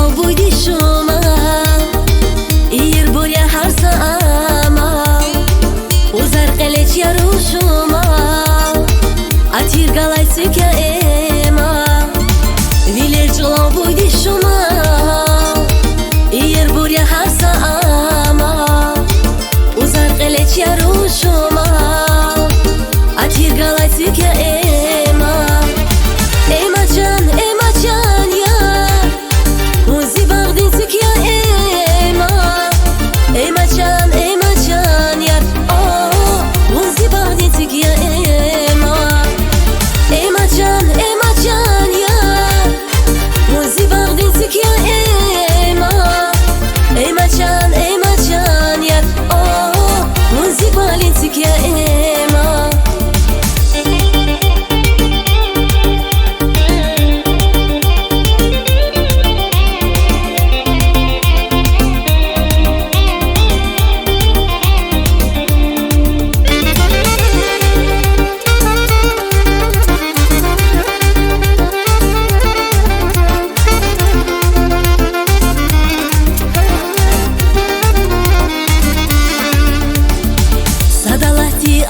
جلو بودی شما ایر بوریا هر ساما و زرقلت یارو شما اتیر گلای سکه ایما ویلر جلو بودی شما ایر بوریا هر ساما و زرقلت یارو شما اتیر گلای سکه ایما ایما جان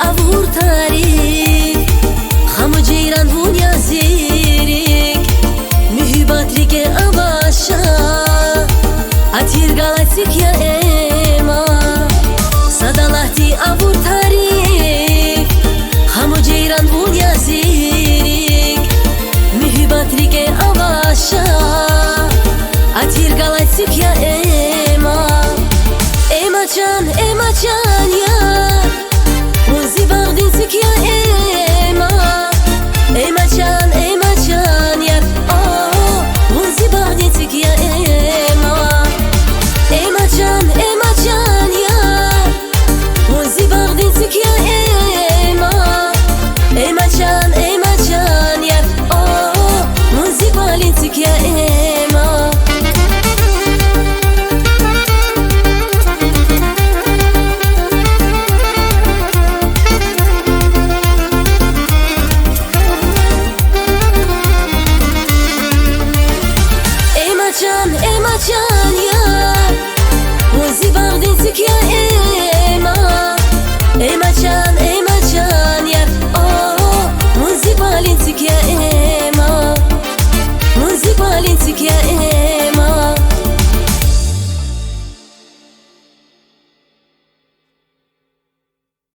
avur tarif Xamu ceyran hunya zirik Mühibatrike avaşa Atir galaksik ya ema Sadalahti avur tarif Xamu ceyran hunya zirik Mühibatrike avaşa Atir galaksik ya ema Ema can ya Muzi bagdin sikya ema Ema can yar Oh Muzi bagdin sikya ema Ema can yar Muzi bagdin sikya ema Ema can yar Oh Muzi bagdin sikya ema Ema can yar Muzi bagdin sikya ema Ema can yar Oh Muzi bagdin sikya ema Muzi bagdin sikya ema